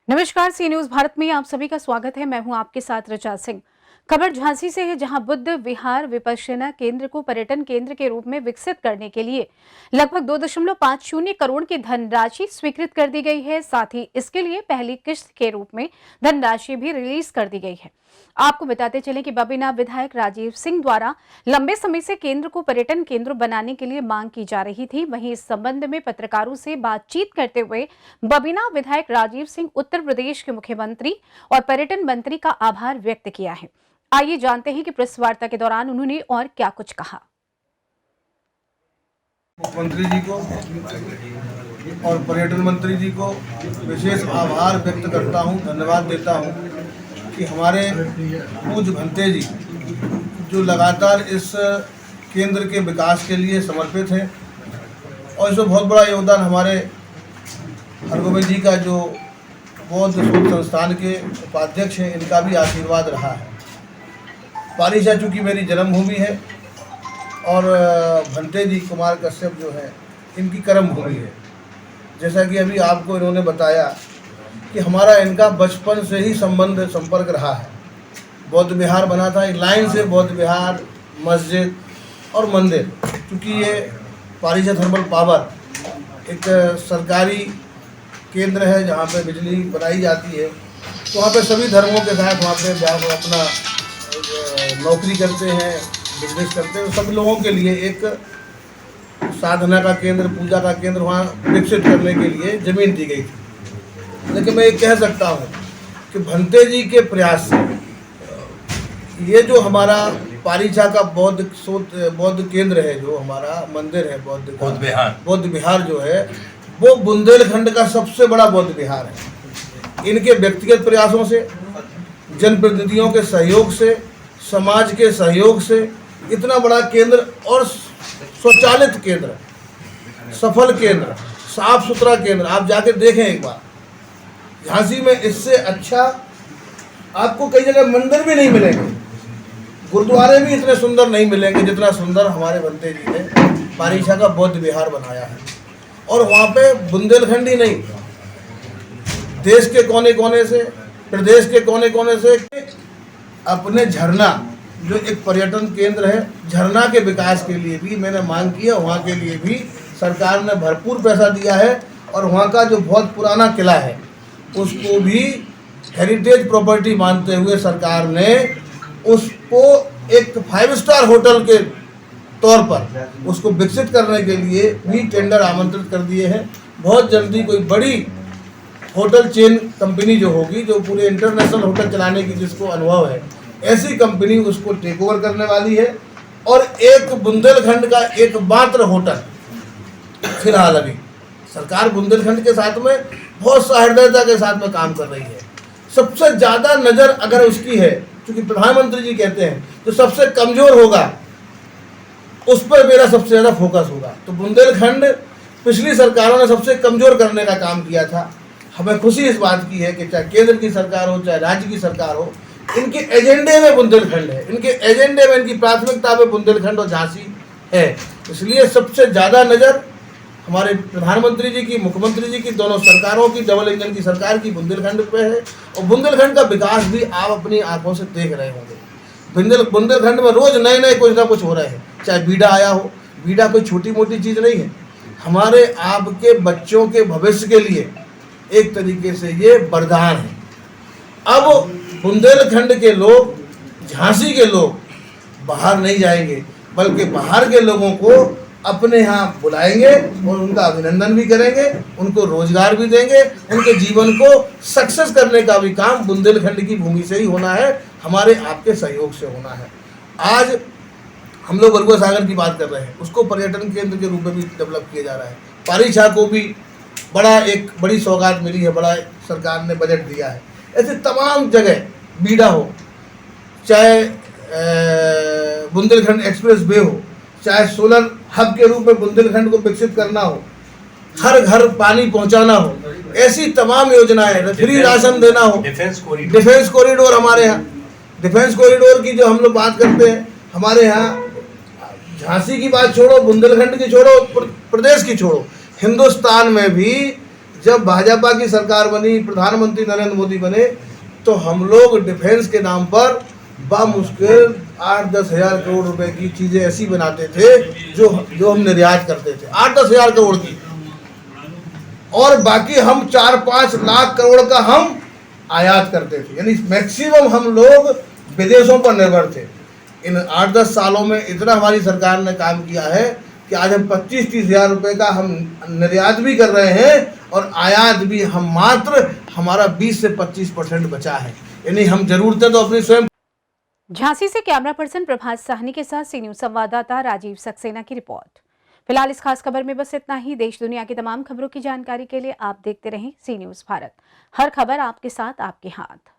नमस्कार, सी न्यूज भारत में आप सभी का स्वागत है। मैं हूं आपके साथ ऋचा सिंह। खबर झांसी से है, जहां बुद्ध विहार विपश्यना केंद्र को पर्यटन केंद्र के रूप में विकसित करने के लिए लगभग 2.50 करोड़ की धनराशि स्वीकृत कर दी गई है। साथ ही इसके लिए पहली किस्त के रूप में धनराशि भी रिलीज कर दी गई है। आपको बताते चलें कि बबीना विधायक राजीव सिंह द्वारा लंबे समय से केंद्र को पर्यटन केंद्र बनाने के लिए मांग की जा रही थी। वहीं इस संबंध में पत्रकारों से बातचीत करते हुए बबीना विधायक राजीव सिंह उत्तर प्रदेश के मुख्यमंत्री और पर्यटन मंत्री का आभार व्यक्त किया है। आइए जानते हैं कि प्रेस वार्ता के दौरान उन्होंने और क्या कुछ कहा। मुख्यमंत्री जी को और पर्यटन मंत्री जी को विशेष आभार व्यक्त करता हूं, धन्यवाद देता हूं कि हमारे पूज्य भंते जी जो लगातार इस केंद्र के विकास के लिए समर्पित हैं और इसमें बहुत बड़ा योगदान हमारे हरगोविंद जी का जो बौद्ध शोध संस्थान के उपाध्यक्ष हैं, इनका भी आशीर्वाद रहा है। पारीछा चूँकि मेरी जन्मभूमि है और भंते जी कुमार कश्यप जो है इनकी कर्म भूमि है। जैसा कि अभी आपको इन्होंने बताया कि हमारा इनका बचपन से ही संपर्क रहा है। बौद्ध विहार बना था, एक लाइन से बौद्ध विहार, मस्जिद और मंदिर। क्योंकि ये पारीछा थर्मल पावर एक सरकारी केंद्र है जहाँ पे बिजली बनाई जाती है, तो वहाँ पे सभी धर्मों के साथ वहाँ पे अपना नौकरी करते हैं, बिजनेस करते हैं। सभी लोगों के लिए एक साधना का केंद्र, पूजा का केंद्र वहाँ विकसित करने के लिए ज़मीन दी गई थी। लेकिन मैं ये कह सकता हूँ कि भंते जी के प्रयास से ये जो हमारा पारीछा का बौद्ध केंद्र है, जो हमारा मंदिर है बौद्ध विहार जो है, वो बुंदेलखंड का सबसे बड़ा बौद्ध विहार है। इनके व्यक्तिगत प्रयासों से, जनप्रतिनिधियों के सहयोग से, समाज के सहयोग से इतना बड़ा केंद्र और स्वचालित केंद्र, सफल केंद्र, साफ सुथरा केंद्र, आप जाके देखें एक बार। झांसी में इससे अच्छा आपको कई जगह मंदिर भी नहीं मिलेंगे, गुरुद्वारे भी इतने सुंदर नहीं मिलेंगे जितना सुंदर हमारे भंते जी ने पारीछा का बौद्ध विहार बनाया है। और वहाँ पे बुंदेलखंड ही नहीं, देश के कोने कोने से, प्रदेश के कोने कोने से अपने झरना जो एक पर्यटन केंद्र है, झरना के विकास के लिए भी मैंने मांग की है। वहाँ के लिए भी सरकार ने भरपूर पैसा दिया है और वहाँ का जो बहुत पुराना किला है उसको भी हेरिटेज प्रॉपर्टी मानते हुए सरकार ने उसको एक 5 स्टार होटल के तौर पर उसको विकसित करने के लिए भी टेंडर आमंत्रित कर दिए हैं। बहुत जल्दी कोई बड़ी होटल चेन कंपनी जो होगी, जो पूरे इंटरनेशनल होटल चलाने की जिसको अनुभव है, ऐसी कंपनी उसको टेक ओवर करने वाली है। और एक बुंदेलखंड का एकमात्र होटल फिलहाल अभी सरकार बुंदेलखंड के साथ में बहुत सहृदयता के साथ में काम कर रही है। सबसे ज़्यादा नज़र अगर उसकी है, क्योंकि प्रधानमंत्री जी कहते हैं जो सबसे कमज़ोर होगा उस पर मेरा सबसे ज़्यादा फोकस होगा। तो बुंदेलखंड पिछली सरकारों ने सबसे कमज़ोर करने का काम किया था। हमें खुशी इस बात की है कि चाहे केंद्र की सरकार हो, चाहे राज्य की सरकार हो, इनके एजेंडे में बुंदेलखंड है, इनके एजेंडे में, इनकी प्राथमिकता में बुंदेलखंड और झांसी है। इसलिए सबसे ज़्यादा नज़र हमारे प्रधानमंत्री जी की, मुख्यमंत्री जी की, दोनों सरकारों की, डबल इंजन की सरकार की बुंदेलखंड पे है। और बुंदेलखंड का विकास भी आप अपनी आंखों से देख रहे होंगे। बुंदेलखंड में रोज़ नए नए कुछ ना कुछ हो रहे हैं। चाहे बीडा आया हो, बीडा कोई छोटी मोटी चीज़ नहीं है, हमारे आपके बच्चों के भविष्य के लिए एक तरीके से ये वरदान है। अब बुंदेलखंड के लोग, झांसी के लोग बाहर नहीं जाएंगे, बल्कि बाहर के लोगों को अपने यहाँ बुलाएंगे और उनका अभिनंदन भी करेंगे, उनको रोजगार भी देंगे, उनके जीवन को सक्सेस करने का भी काम बुंदेलखंड की भूमि से ही होना है, हमारे आपके सहयोग से होना है। आज हम लोग बरगुआ सागर की बात कर रहे हैं, उसको पर्यटन केंद्र के रूप में भी डेवलप किया जा रहा है। पारीछा को भी एक बड़ी सौगात मिली है, बड़ा सरकार ने बजट दिया है। ऐसे तमाम जगह, बीडा हो, चाहे बुंदेलखंड एक्सप्रेस वे हो, चाहे सोलर हब के रूप में बुंदेलखंड को विकसित करना हो, हर घर पानी पहुंचाना हो, ऐसी तमाम योजनाएं, फ्री राशन देना हो, डिफेंस कॉरिडोर हमारे यहाँ, डिफेंस कॉरिडोर की जो हम लोग बात करते हैं, हमारे यहाँ झांसी की बात छोड़ो, बुंदेलखंड की छोड़ो, प्रदेश की छोड़ो, हिंदुस्तान में भी जब भाजपा की सरकार बनी, प्रधानमंत्री नरेंद्र मोदी बने, तो हम लोग डिफेंस के नाम पर बामुश्किल 8-10 हज़ार करोड़ रुपए की चीज़ें ऐसी बनाते थे जो हम निर्यात करते थे, 8-10 हज़ार करोड़ की, और बाकी हम 4-5 लाख करोड़ का हम आयात करते थे। यानी मैक्सिमम हम लोग विदेशों पर निर्भर थे। इन 8-10 सालों में इतना हमारी सरकार ने काम किया है कि आज हम 25-30 हज़ार रुपये का हम निर्यात भी कर रहे हैं और आयात भी हम मात्र हमारा 20 से 25% बचा है। यानी हम ज़रूरतें तो अपनी स्वयं। झांसी से कैमरा पर्सन प्रभात साहनी के साथ सी न्यूज संवाददाता राजीव सक्सेना की रिपोर्ट। फिलहाल इस खास खबर में बस इतना ही। देश दुनिया की तमाम खबरों की जानकारी के लिए आप देखते रहें सी न्यूज भारत। हर खबर आपके साथ, आपके हाथ।